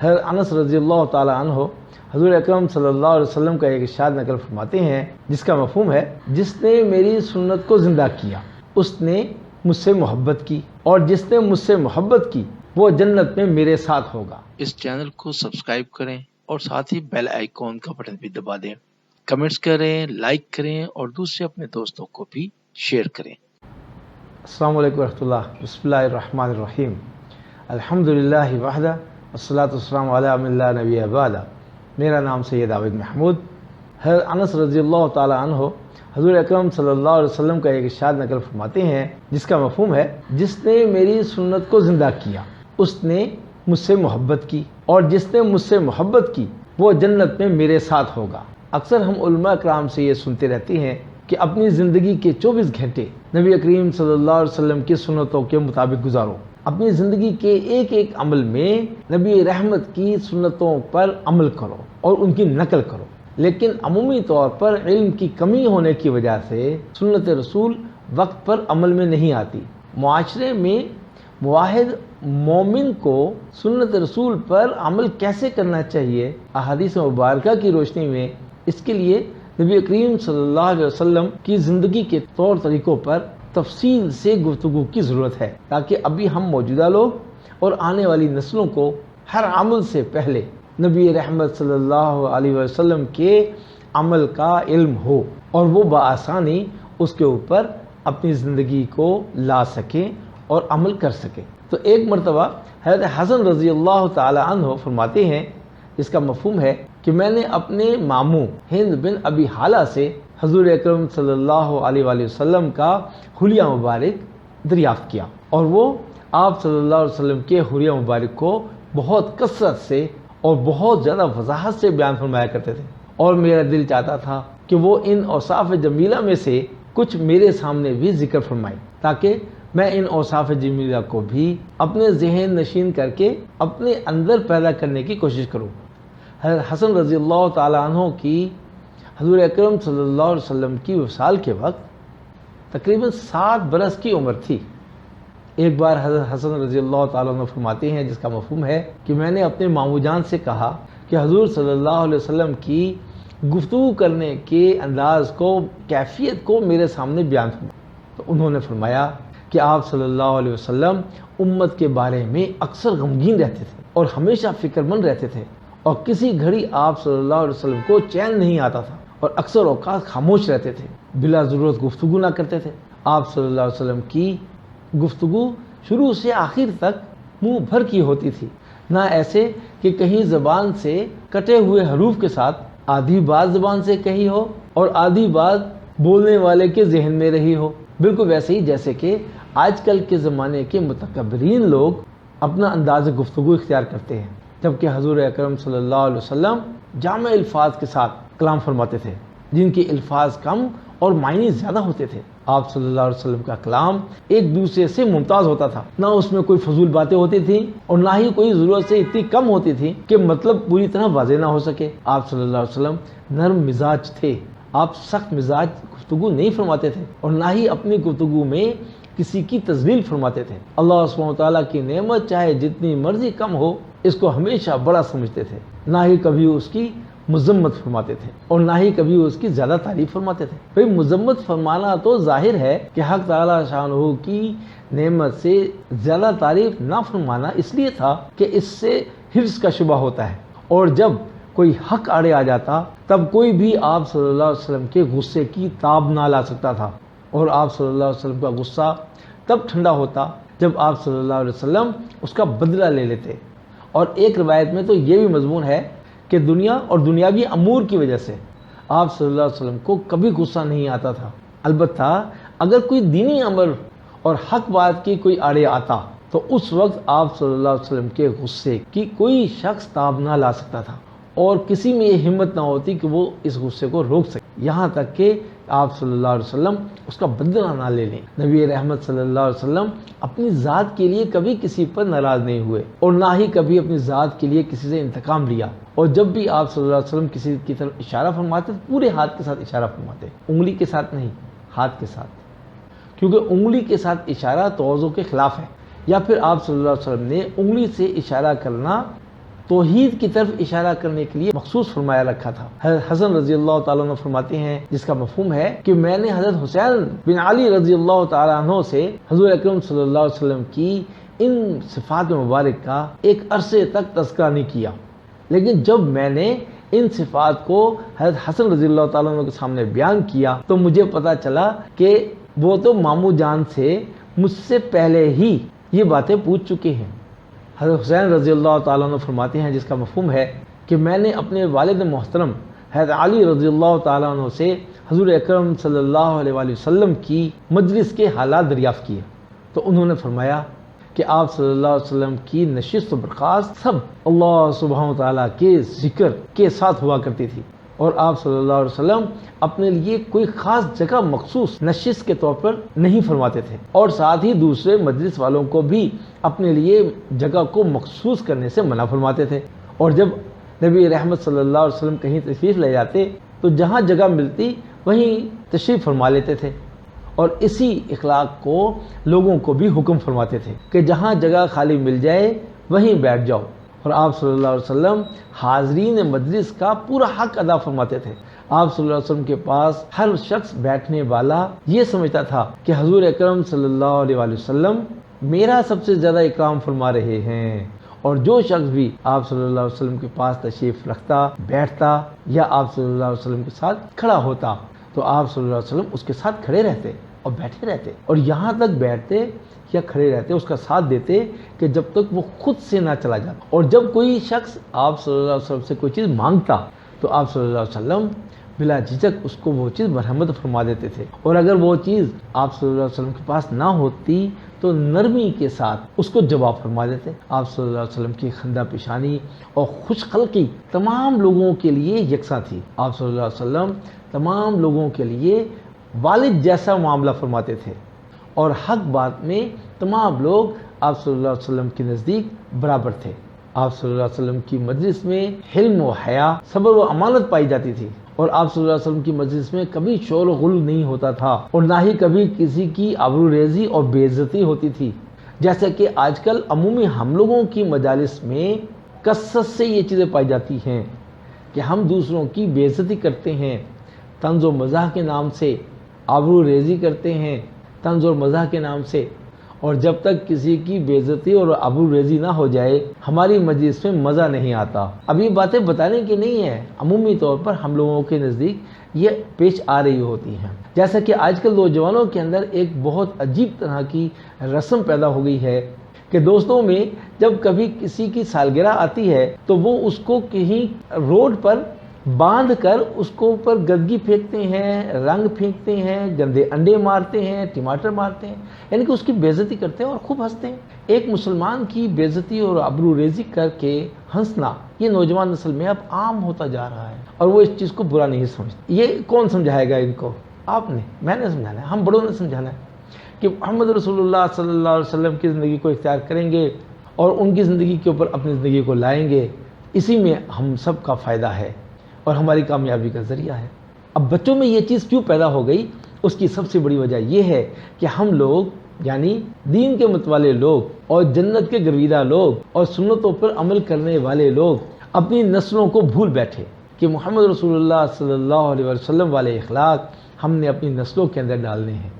حضرت انس رضی اللہ تعالی عنہ حضور اکرم صلی اللہ علیہ وسلم کا ایک ارشاد نقل فرماتے ہیں جس کا مفہوم ہے، جس نے میری سنت کو زندہ کیا اس نے مجھ سے محبت کی، اور جس نے مجھ سے محبت کی وہ جنت میں میرے ساتھ ہوگا۔ اس چینل کو سبسکرائب کریں اور ساتھ ہی بیل آئیکن کا بٹن بھی دبا دیں۔ کمنٹس کریں، لائک کریں اور دوسرے اپنے دوستوں کو بھی شیئر کریں۔ السلام علیکم ورحمۃ اللہ۔ بسم اللہ الرحمن الرحیم۔ الحمدللہ وحدہ والصلاۃ والسلام علی من لا نبی بعدہ۔ میرا نام سید عابد محمود۔ حضرت انس رضی اللہ تعالی عنہ حضور اکرم صلی اللہ علیہ وسلم کا ایک ارشاد نقل فرماتے ہیں جس کا مفہوم ہے، جس نے میری سنت کو زندہ کیا اس نے مجھ سے محبت کی، اور جس نے مجھ سے محبت کی وہ جنت میں میرے ساتھ ہوگا۔ اکثر ہم علماء کرام سے یہ سنتے رہتے ہیں کہ اپنی زندگی کے 24 گھنٹے نبی کریم صلی اللہ علیہ وسلم کی سنتوں کے مطابق گزارو، اپنی زندگی کے ایک ایک عمل میں نبی رحمت کی سنتوں پر عمل کرو اور ان کی نقل کرو۔ لیکن عمومی طور پر علم کی کمی ہونے کی وجہ سے سنت رسول وقت پر عمل میں نہیں آتی۔ معاشرے میں موحد مومن کو سنت رسول پر عمل کیسے کرنا چاہیے، احادیث مبارکہ کی روشنی میں اس کے لیے نبی کریم صلی اللہ علیہ وسلم کی زندگی کے طور طریقوں پر تفصیل سے گفتگو کی ضرورت ہے، تاکہ ابھی ہم موجودہ لوگ اور آنے والی نسلوں کو ہر عمل سے پہلے نبی رحمت صلی اللہ علیہ وسلم کے عمل کا علم ہو اور وہ بآسانی اس کے اوپر اپنی زندگی کو لا سکیں اور عمل کر سکیں۔ تو ایک مرتبہ حضرت حسن رضی اللہ تعالی عنہ فرماتے ہیں، اس کا مفہوم ہے کہ میں نے اپنے ماموں ہند بن ابی حالہ سے حضور اکرم صلی اللہ علیہ وآلہ وسلم کا حلیہ مبارک دریافت کیا، اور وہ آپ صلی اللہ علیہ وسلم کے حلیہ مبارک کو بہت کثرت سے اور بہت زیادہ وضاحت سے بیان فرمایا کرتے تھے، اور میرا دل چاہتا تھا کہ وہ ان اوصاف جمیلہ میں سے کچھ میرے سامنے بھی ذکر فرمائیں، تاکہ میں ان اوصاف جمیلہ کو بھی اپنے ذہن نشین کر کے اپنے اندر پیدا کرنے کی کوشش کروں۔ حضرت حسن رضی اللہ تعالی عنہ کی حضور اکرم صلی اللہ علیہ وسلم کی وصال کے وقت تقریباً 7 برس کی عمر تھی۔ ایک بار حضرت حسن رضی اللہ تعالیٰ عنہ فرماتے ہیں جس کا مفہوم ہے کہ میں نے اپنے ماموں جان سے کہا کہ حضور صلی اللہ علیہ وسلم کی گفتگو کرنے کے انداز کو، کیفیت کو میرے سامنے بیان فرمایا۔ تو انہوں نے فرمایا کہ آپ صلی اللہ علیہ وسلم امت کے بارے میں اکثر غمگین رہتے تھے اور ہمیشہ فکر مند رہتے تھے، اور کسی گھڑی آپ صلی اللہ علیہ وسلم کو چین نہیں آتا تھا، اور اکثر اوقات خاموش رہتے تھے، بلا ضرورت گفتگو نہ کرتے تھے۔ آپ صلی اللہ علیہ وسلم کی گفتگو شروع سے آخر تک منہ بھر کی ہوتی تھی، نہ ایسے کہ کہیں زبان سے کٹے ہوئے حروف کے ساتھ آدھی بات زبان سے کہی ہو اور آدھی بات بولنے والے کے ذہن میں رہی ہو، بالکل ویسے ہی جیسے کہ آج کل کے زمانے کے متکبرین لوگ اپنا انداز گفتگو اختیار کرتے ہیں، جبکہ حضور اکرم صلی اللہ علیہ وسلم جامع الفاظ کے ساتھ کلام فرماتے تھے، جن کے الفاظ کم اور معنی زیادہ ہوتے تھے۔ آپ صلی اللہ علیہ وسلم کا کلام ایک دوسرے سے ممتاز ہوتا تھا، نہ اس میں کوئی فضول باتیں ہوتی تھیں اور نہ ہی کوئی ضرورت سے اتنی کم ہوتی تھی کہ مطلب پوری طرح واضح نہ ہو سکے۔ آپ صلی اللہ علیہ وسلم نرم مزاج تھے، آپ سخت مزاج گفتگو نہیں فرماتے تھے، اور نہ ہی اپنی گفتگو میں کسی کی تذلیل فرماتے تھے۔ اللہ سبحانہ وتعالیٰ کی نعمت چاہے جتنی مرضی کم ہو، اس کو ہمیشہ بڑا سمجھتے تھے، نہ ہی کبھی اس کی مذمت فرماتے تھے اور نہ ہی کبھی اس کی زیادہ تعریف فرماتے تھے۔ بھئی مذمت فرمانا تو ظاہر ہے کہ حق تعالیٰ شانہ کی نعمت سے زیادہ تعریف نہ فرمانا اس لیے تھا کہ اس سے حفظ کا شبہ ہوتا ہے، اور جب کوئی حق آڑے آ جاتا تب کوئی بھی آپ صلی اللہ علیہ وسلم کے غصے کی تاب نہ لا سکتا تھا، اور آپ صلی اللہ علیہ وسلم کا غصہ تب ٹھنڈا ہوتا جب آپ صلی اللہ علیہ وسلم اس کا بدلہ لے لیتے۔ اور ایک روایت میں تو یہ بھی مضمون ہے کہ دنیا اور دنیاوی امور کی وجہ سے آپ صلی اللہ علیہ وسلم کو کبھی غصہ نہیں آتا تھا، البتہ اگر کوئی دینی امر اور حق بات کی کوئی آڑے آتا تو اس وقت آپ صلی اللہ علیہ وسلم کے غصے کی کوئی شخص تاب نہ لا سکتا تھا، اور کسی میں یہ ہمت نہ ہوتی کہ وہ اس غصے کو روک سکے، یہاں تک کہ آپ صلی اللہ علیہ وسلم اس کا بدلہ نہ لے لیں۔ نبی رحمت صلی اللہ علیہ وسلم اپنی ذات کے لیے کبھی کسی پر ناراض نہیں ہوئے، اور نہ ہی کبھی اپنی ذات کے لیے کسی سے انتقام لیا، اور جب بھی آپ صلی اللہ علیہ وسلم کسی کی طرف اشارہ فرماتے تو پورے ہاتھ کے ساتھ اشارہ فرماتے، انگلی کے ساتھ نہیں، ہاتھ کے ساتھ، کیونکہ انگلی کے ساتھ اشارہ توازو کے خلاف ہے، یا پھر آپ صلی اللہ علیہ وسلم نے انگلی سے اشارہ کرنا توحید کی طرف اشارہ کرنے کے لیے مخصوص فرمایا رکھا تھا۔ حضرت حسن رضی اللہ تعالیٰ عنہ فرماتے ہیں، جس کا مفہوم ہے کہ میں نے حضرت حسین بن علی رضی اللہ تعالیٰ عنہ سے حضور اکرم صلی اللہ علیہ وسلم کی ان صفات مبارک کا ایک عرصے تک تذکرہ نہیں کیا، لیکن جب میں نے ان صفات کو حضرت حسن رضی اللہ تعالیٰ عنہ کے سامنے بیان کیا تو مجھے پتا چلا کہ وہ تو ماموں جان سے مجھ سے پہلے ہی یہ باتیں پوچھ چکے ہیں۔ حضرت حسین رضی اللہ تعالیٰ عنہ فرماتے ہیں، جس کا مفہوم ہے کہ میں نے اپنے والد محترم حضرت علی رضی اللہ تعالیٰ عنہ سے حضور اکرم صلی اللہ علیہ وآلہ وسلم کی مجلس کے حالات دریافت کیے، تو انہوں نے فرمایا کہ آپ صلی اللہ علیہ وسلم کی نشست و برخاست سب اللہ سبحانہ وتعالیٰ کے ذکر کے ساتھ ہوا کرتی تھی، اور آپ صلی اللہ علیہ وسلم اپنے لیے کوئی خاص جگہ مخصوص نشست کے طور پر نہیں فرماتے تھے، اور ساتھ ہی دوسرے مجلس والوں کو بھی اپنے لیے جگہ کو مخصوص کرنے سے منع فرماتے تھے، اور جب نبی رحمت صلی اللہ علیہ وسلم کہیں تشریف لے جاتے تو جہاں جگہ ملتی وہیں تشریف فرما لیتے تھے، اور اسی اخلاق کو لوگوں کو بھی حکم فرماتے تھے کہ جہاں جگہ خالی مل جائے وہیں بیٹھ جاؤ، اور آپ صلی اللہ علیہ وسلم حاضرین مجلس کا پورا حق ادا فرماتے تھے۔ آپ صلی اللہ علیہ وسلم کے پاس ہر شخص بیٹھنے والا یہ سمجھتا تھا کہ حضور اکرم صلی اللہ علیہ وآلہ وسلم میرا سب سے زیادہ اکرام فرما رہے ہیں، اور جو شخص بھی آپ صلی اللہ علیہ وسلم کے پاس تشریف رکھتا، بیٹھتا یا آپ صلی اللہ علیہ وسلم کے ساتھ کھڑا ہوتا تو آپ صلی اللہ علیہ وسلم اس کے ساتھ کھڑے رہتے اور بیٹھے رہتے، اور یہاں تک بیٹھتے یا کھڑے رہتے، اس کا ساتھ دیتے کہ جب تک وہ خود سے نہ چلا جاتا، اور جب کوئی شخص آپ صلی اللہ علیہ وسلم سے کوئی چیز مانگتا تو آپ صلی اللہ علیہ وسلم بلا جھجک اس کو وہ چیز مرحمت فرما دیتے تھے، اور اگر وہ چیز آپ صلی اللہ علیہ وسلم کے پاس نہ ہوتی تو نرمی کے ساتھ اس کو جواب فرما دیتے۔ آپ صلی اللہ علیہ وسلم کی خندہ پیشانی اور خوش خلقی تمام لوگوں کے لیے یکساں تھی۔ آپ صلی اللہ علیہ وسلم تمام لوگوں کے لیے والد جیسا معاملہ فرماتے تھے، اور حق بات میں تمام لوگ آپ صلی اللہ علیہ وسلم کے نزدیک برابر تھے۔ آپ صلی اللہ علیہ وسلم کی مجلس میں حلم و حیا، صبر و امانت پائی جاتی تھی، اور آپ صلی اللہ علیہ وسلم کی مجلس میں کبھی شور و غل نہیں ہوتا تھا، اور نہ ہی کبھی کسی کی آبرو ریزی اور بے عزتی ہوتی تھی، جیسا کہ آج کل عمومی ہم لوگوں کی مجالس میں کثرت سے یہ چیزیں پائی جاتی ہیں کہ ہم دوسروں کی بے عزتی کرتے ہیں، طنز و مزاح کے نام سے آبرو ریزی کرتے ہیں، طنز اور مزاح کے نام سے، اور جب تک کسی کی بے عزتی اور آبرو ریزی نہ ہو جائے ہماری مجلس میں مزہ نہیں آتا۔ اب یہ باتیں بتانے کی نہیں ہے، عمومی طور پر ہم لوگوں کے نزدیک یہ پیش آ رہی ہوتی ہیں، جیسا کہ آج کل نوجوانوں کے اندر ایک بہت عجیب طرح کی رسم پیدا ہو گئی ہے کہ دوستوں میں جب کبھی کسی کی سالگرہ آتی ہے تو وہ اس کو کہیں روڈ پر باندھ کر اس کو اوپر گندگی پھینکتے ہیں، رنگ پھینکتے ہیں، گندے انڈے مارتے ہیں، ٹماٹر مارتے ہیں، یعنی کہ اس کی بے عزتی کرتے ہیں اور خوب ہنستے ہیں۔ ایک مسلمان کی بے عزتی اور آبرو ریزی کر کے ہنسنا یہ نوجوان نسل میں اب عام ہوتا جا رہا ہے، اور وہ اس چیز کو برا نہیں سمجھتے۔ یہ کون سمجھائے گا ان کو؟ آپ نے، میں نے سمجھانا ہے، ہم بڑوں نے سمجھانا ہے کہ محمد رسول اللہ صلی اللہ علیہ وسلم کی زندگی کو اختیار کریں گے اور ان کی زندگی کے اوپر اپنی زندگی کو لائیں گے، اسی میں ہم سب کا فائدہ ہے اور ہماری کامیابی کا ذریعہ ہے۔ اب بچوں میں یہ چیز کیوں پیدا ہو گئی؟ اس کی سب سے بڑی وجہ یہ ہے کہ ہم لوگ یعنی دین کے متوالے لوگ اور جنت کے گرویدہ لوگ اور سنتوں پر عمل کرنے والے لوگ اپنی نسلوں کو بھول بیٹھے کہ محمد رسول اللہ صلی اللہ علیہ وسلم والے اخلاق ہم نے اپنی نسلوں کے اندر ڈالنے ہیں،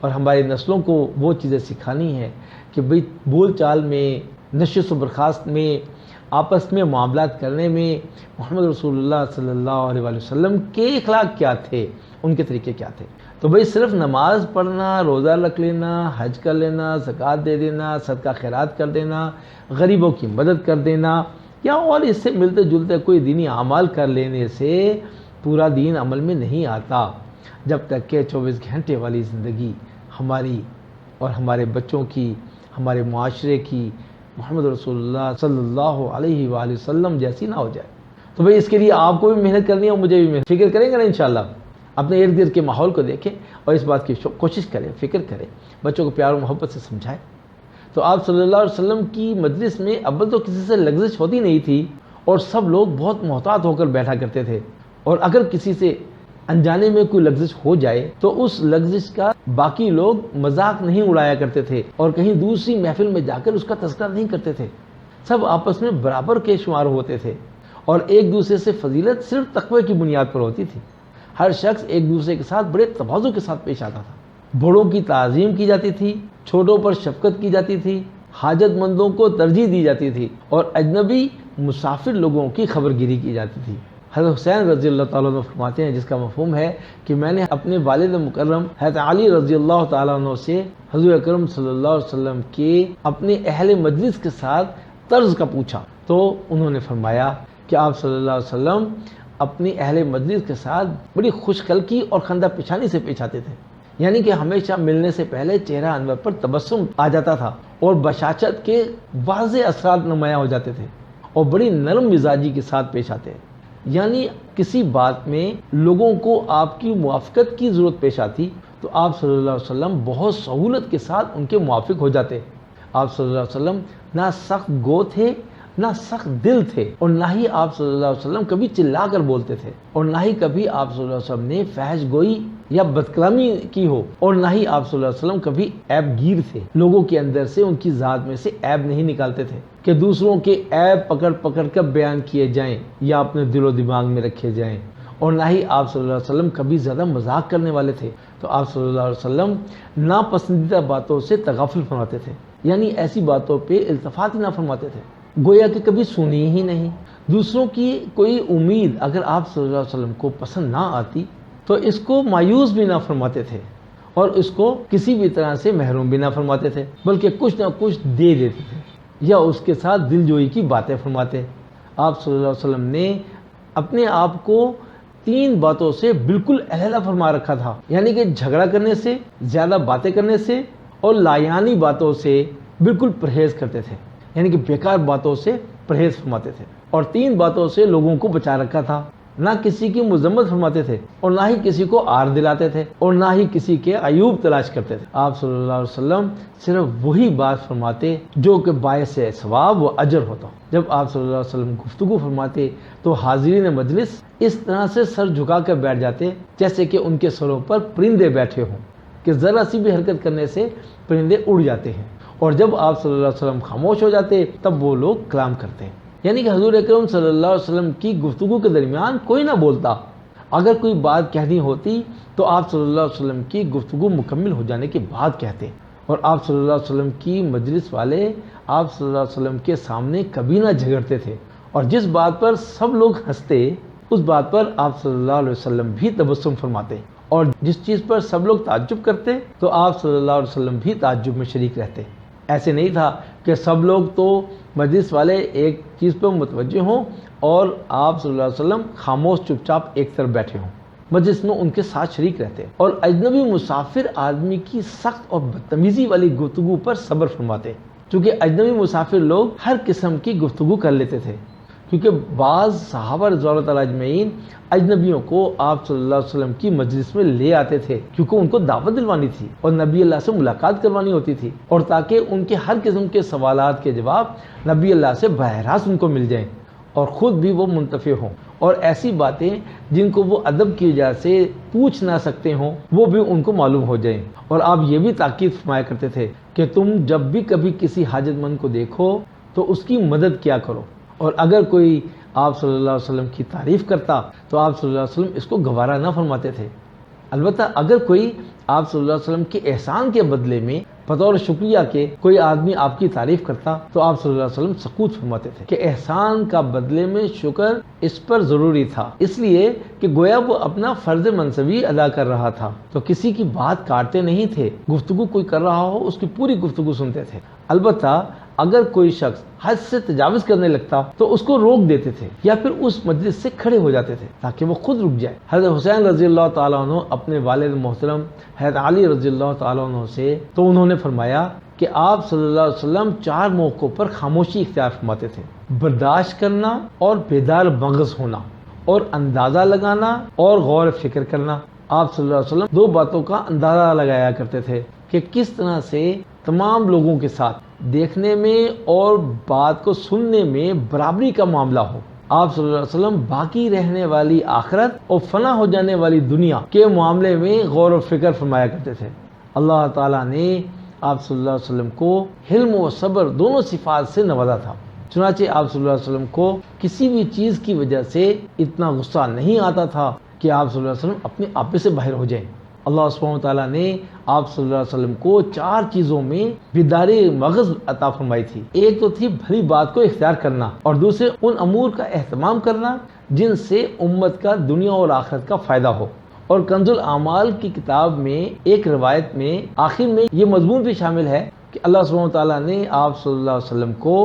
اور ہماری نسلوں کو وہ چیزیں سکھانی ہیں کہ بھئی بول چال میں، نشست و برخاست میں، آپس میں معاملات کرنے میں محمد رسول اللہ صلی اللہ علیہ وسلم کے اخلاق کیا تھے، ان کے طریقے کیا تھے۔ تو بھئی صرف نماز پڑھنا، روزہ رکھ لینا، حج کر لینا، زکوٰۃ دے دینا، صدقہ خیرات کر دینا، غریبوں کی مدد کر دینا یا اور اس سے ملتے جلتے کوئی دینی اعمال کر لینے سے پورا دین عمل میں نہیں آتا، جب تک کہ 24 گھنٹے والی زندگی ہماری اور ہمارے بچوں کی، ہمارے معاشرے کی محمد رسول اللہ صلی اللہ علیہ وآلہ وسلم جیسی نہ ہو جائے۔ تو بھئی اس کے لیے آپ کو بھی محنت کرنی ہے اور مجھے بھی محنت، فکر کریں گے نا انشاءاللہ، اپنے ارد گرد کے ماحول کو دیکھیں اور اس بات کی کوشش کریں، فکر کریں، بچوں کو پیار و محبت سے سمجھائیں۔ تو آپ صلی اللہ علیہ وسلم کی مجلس میں اول تو کسی سے لغزش ہوتی نہیں تھی، اور سب لوگ بہت محتاط ہو کر بیٹھا کرتے تھے، اور اگر کسی سے انجانے میں کوئی لغزش ہو جائے تو اس لغزش کا باقی لوگ مذاق نہیں اڑایا کرتے تھے اور کہیں دوسری محفل میں جا کر اس کا تذکرہ نہیں کرتے تھے۔ سب آپس میں برابر کے شمار ہوتے تھے اور ایک دوسرے سے فضیلت صرف تقوی کی بنیاد پر ہوتی تھی۔ ہر شخص ایک دوسرے کے ساتھ بڑے تواضع کے ساتھ پیش آتا تھا۔ بڑوں کی تعظیم کی جاتی تھی، چھوٹوں پر شفقت کی جاتی تھی، حاجت مندوں کو ترجیح دی جاتی تھی اور اجنبی مسافر لوگوں کی خبرگیری کی جاتی تھی۔ حضرت حسین رضی اللہ تعالیٰ عنہ فرماتے ہیں، جس کا مفہوم ہے کہ میں نے اپنے والد مکرم حضرت علی رضی اللہ تعالیٰ عنہ سے حضور اکرم صلی اللہ علیہ وسلم کے اپنے اہل مجلس کے ساتھ طرز کا پوچھا تو انہوں نے فرمایا کہ آپ صلی اللہ علیہ وسلم اپنی اہل مجلس کے ساتھ بڑی خوش خلقی اور خندہ پیشانی سے پیش آتے تھے، یعنی کہ ہمیشہ ملنے سے پہلے چہرہ انور پر تبسم آ جاتا تھا اور بشاشت کے واضح اثرات نمایاں ہو جاتے تھے اور بڑی نرم مزاجی کے ساتھ پیش آتے، یعنی کسی بات میں لوگوں کو آپ کی موافقت کی ضرورت پیش آتی تو آپ صلی اللہ علیہ وسلم بہت سہولت کے ساتھ ان کے موافق ہو جاتے۔ آپ صلی اللہ علیہ وسلم نہ سخت گو تھے نہ سخت دل تھے اور نہ ہی آپ صلی اللہ علیہ وسلم کبھی چلا کر بولتے تھے اور نہ ہی کبھی آپ صلی اللہ علیہ وسلم نے فحش گوئی یا بدکلامی کی ہو اور نہ ہی آپ صلی اللہ علیہ وسلم کبھی عیب گیر تھے۔ لوگوں کے اندر سے ان کی ذات میں سے عیب نہیں نکالتے تھے کہ دوسروں کے عیب پکڑ پکڑ کر بیان کیے جائیں یا اپنے دل و دماغ میں رکھے جائیں، اور نہ ہی آپ صلی اللہ علیہ وسلم کبھی زیادہ مذاق کرنے والے تھے تو آپ صلی اللہ علیہ وسلم ناپسندیدہ باتوں سے تغافل فرماتے تھے، یعنی ایسی باتوں پہ التفات ہی نہ فرماتے تھے، گویا کہ کبھی سنی ہی نہیں۔ دوسروں کی کوئی امید اگر آپ صلی اللہ علیہ وسلم کو پسند نہ آتی تو اس کو مایوس بھی نہ فرماتے تھے اور اس کو کسی بھی طرح سے محروم بھی نہ فرماتے تھے، بلکہ کچھ نہ کچھ دے دیتے تھے یا اس کے ساتھ دل جوئی کی باتیں فرماتے۔ آپ صلی اللہ علیہ وسلم نے اپنے آپ کو 3 باتوں سے بالکل علیحدہ فرما رکھا تھا، یعنی کہ جھگڑا کرنے سے، زیادہ باتیں کرنے سے اور لایانی باتوں سے بالکل پرہیز کرتے تھے، یعنی کہ بیکار باتوں سے پرہیز فرماتے تھے، اور 3 باتوں سے لوگوں کو بچا رکھا تھا، نہ کسی کی مذمت فرماتے تھے اور نہ ہی کسی کو آر دلاتے تھے اور نہ ہی کسی کے عیوب تلاش کرتے تھے۔ آپ صلی اللہ علیہ وسلم صرف وہی بات فرماتے جو کہ باعث ثواب و اجر ہوتا۔ جب آپ صلی اللہ علیہ وسلم گفتگو فرماتے تو حاضرین مجلس اس طرح سے سر جھکا کر بیٹھ جاتے جیسے کہ ان کے سروں پر پرندے بیٹھے ہوں، کہ ذرا سی بھی حرکت کرنے سے پرندے اڑ جاتے ہیں، اور جب آپ صلی اللہ علیہ وسلم خاموش ہو جاتے تب وہ لوگ کلام کرتے ہیں، یعنی کہ حضور اکرم صلی اللہ علیہ وسلم کی گفتگو کے درمیان کوئی نہ بولتا۔ اگر کوئی بات کہنی ہوتی تو آپ صلی اللہ علیہ وسلم کی گفتگو مکمل ہو جانے کے بعد کہتے، اور آپ صلی اللہ علیہ وسلم کی مجلس والے آپ صلی اللہ علیہ وسلم کے سامنے کبھی نہ جھگڑتے تھے، اور جس بات پر سب لوگ ہنستے اس بات پر آپ صلی اللہ علیہ وسلم بھی تبسم فرماتے، اور جس چیز پر سب لوگ تعجب کرتے تو آپ صلی اللہ علیہ وسلم بھی تعجب میں شریک رہتے۔ ایسے نہیں تھا کہ سب لوگ تو مجلس والے ایک چیز پر متوجہ ہوں اور آپ صلی اللہ علیہ وسلم خاموش چپ چاپ ایک طرف بیٹھے ہوں، مجلس میں ان کے ساتھ شریک رہتے اور اجنبی مسافر آدمی کی سخت اور بدتمیزی والی گفتگو پر صبر فرماتے، کیونکہ اجنبی مسافر لوگ ہر قسم کی گفتگو کر لیتے تھے، کیونکہ بعض صحابہ رضوان اللہ تعالیٰ اجمعین اجنبیوں کو آپ صلی اللہ علیہ وسلم کی مجلس میں لے آتے تھے کیونکہ ان کو دعوت دلوانی تھی اور نبی اللہ سے ملاقات کروانی ہوتی تھی، اور تاکہ ان کے ہر قسم کے سوالات کے جواب نبی اللہ سے براہ راست ان کو مل جائیں اور خود بھی وہ منتفع ہوں، اور ایسی باتیں جن کو وہ ادب کی وجہ سے پوچھ نہ سکتے ہوں وہ بھی ان کو معلوم ہو جائیں۔ اور آپ یہ بھی تاکید فرمایا کرتے تھے کہ تم جب بھی کبھی کسی حاجت مند کو دیکھو تو اس کی مدد کیا کرو، اور اگر کوئی آپ صلی اللہ علیہ وسلم کی تعریف کرتا تو آپ صلی اللہ علیہ وسلم اس کو گوارا نہ فرماتے تھے۔ البتہ اگر کوئی آپ صلی اللہ علیہ وسلم کے احسان کے بدلے میں بطور شکریہ کے کوئی آدمی آپ کی تعریف کرتا تو آپ صلی اللہ علیہ وسلم سکوت فرماتے تھے کہ احسان کا بدلے میں شکر اس پر ضروری تھا، اس لیے کہ گویا وہ اپنا فرض منصبی ادا کر رہا تھا، تو کسی کی بات کاٹتے نہیں تھے، گفتگو کوئی کر رہا ہو اس کی پوری گفتگو سنتے تھے۔ البتہ اگر کوئی شخص حد سے تجاوز کرنے لگتا تو اس کو روک دیتے تھے یا پھر اس مجلس سے کھڑے ہو جاتے تھے تاکہ وہ خود رک جائے۔ حضرت حسین رضی اللہ تعالیٰ عنہ اپنے والد محترم حضرت علی رضی اللہ تعالیٰ عنہ سے تو انہوں نے فرمایا کہ آپ صلی اللہ علیہ وسلم 4 موقعوں پر خاموشی اختیار فرماتے تھے: برداشت کرنا اور بیدار مغز ہونا اور اندازہ لگانا اور غور فکر کرنا۔ آپ صلی اللہ علیہ وسلم 2 باتوں کا اندازہ لگایا کرتے تھے کہ کس طرح سے تمام لوگوں کے ساتھ دیکھنے میں اور بات کو سننے میں برابری کا معاملہ ہو۔ آپ صلی اللہ علیہ وسلم باقی رہنے والی آخرت اور فنا ہو جانے والی دنیا کے معاملے میں غور و فکر فرمایا کرتے تھے۔ اللہ تعالیٰ نے آپ صلی اللہ علیہ وسلم کو حلم و صبر دونوں صفات سے نوازا تھا، چنانچہ آپ صلی اللہ علیہ وسلم کو کسی بھی چیز کی وجہ سے اتنا غصہ نہیں آتا تھا کہ آپ صلی اللہ علیہ وسلم اپنے آپے سے باہر ہو جائیں۔ اللہ سبحانہ وتعالیٰ نے آپ صلی اللہ علیہ وسلم کو 4 چیزوں میں بیداری مغز عطا فرمائی تھی۔ ایک تو تھی بھلی بات کو اختیار کرنا، اور دوسرے ان امور کا اہتمام کرنا جن سے امت کا دنیا اور آخرت کا فائدہ ہو۔ اور کنز الاعمال کی کتاب میں ایک روایت میں آخر میں یہ مضمون بھی شامل ہے کہ اللہ سبحانہ وتعالیٰ نے آپ صلی اللہ علیہ وسلم کو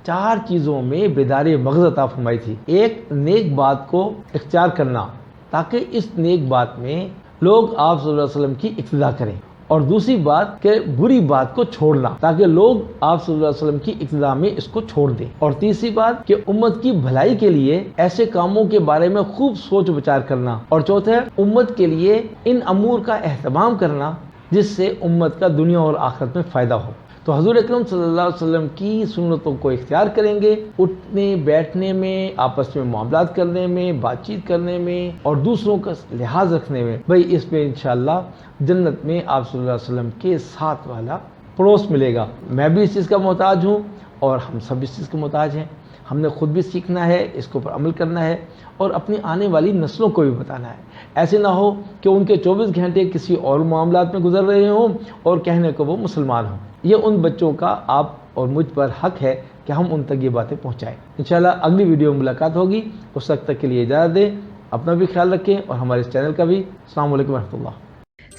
4 چیزوں میں بیداری مغز عطا فرمائی تھی۔ ایک، نیک بات کو اختیار کرنا تاکہ اس نیک بات میں لوگ آپ صلی اللہ علیہ وسلم کی اقتدا کریں، اور دوسری بات کہ بری بات کو چھوڑنا تاکہ لوگ آپ صلی اللہ علیہ وسلم کی اقتدا میں اس کو چھوڑ دیں، اور تیسری بات کہ امت کی بھلائی کے لیے ایسے کاموں کے بارے میں خوب سوچ بچار کرنا، اور چوتھا امت کے لیے ان امور کا اہتمام کرنا جس سے امت کا دنیا اور آخرت میں فائدہ ہو۔ تو حضور اکرم صلی اللہ علیہ وسلم کی سنتوں کو اختیار کریں گے، اٹھنے بیٹھنے میں، آپس میں معاملات کرنے میں، بات چیت کرنے میں، اور دوسروں کا لحاظ رکھنے میں، بھئی اس میں انشاءاللہ جنت میں آپ صلی اللہ علیہ وسلم کے ساتھ والا پڑوس ملے گا۔ میں بھی اس چیز کا محتاج ہوں اور ہم سب اس چیز کے محتاج ہیں۔ ہم نے خود بھی سیکھنا ہے، اس کے اوپر عمل کرنا ہے، اور اپنی آنے والی نسلوں کو بھی بتانا ہے۔ ایسے نہ ہو کہ ان کے 24 گھنٹے کسی اور معاملات میں گزر رہے ہوں اور کہنے کو وہ مسلمان ہوں۔ یہ ان بچوں کا آپ اور مجھ پر حق ہے کہ ہم ان تک یہ باتیں پہنچائیں۔ انشاءاللہ اگلی ویڈیو میں ملاقات ہوگی، اس وقت تک کے لیے اجازت دیں، اپنا بھی خیال رکھیں اور ہمارے اس چینل کا بھی۔ السلام علیکم ورحمۃ اللہ۔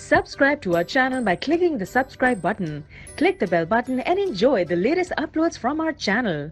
Subscribe to our channel by clicking the subscribe button. Click the bell button and enjoy the latest uploads from our channel.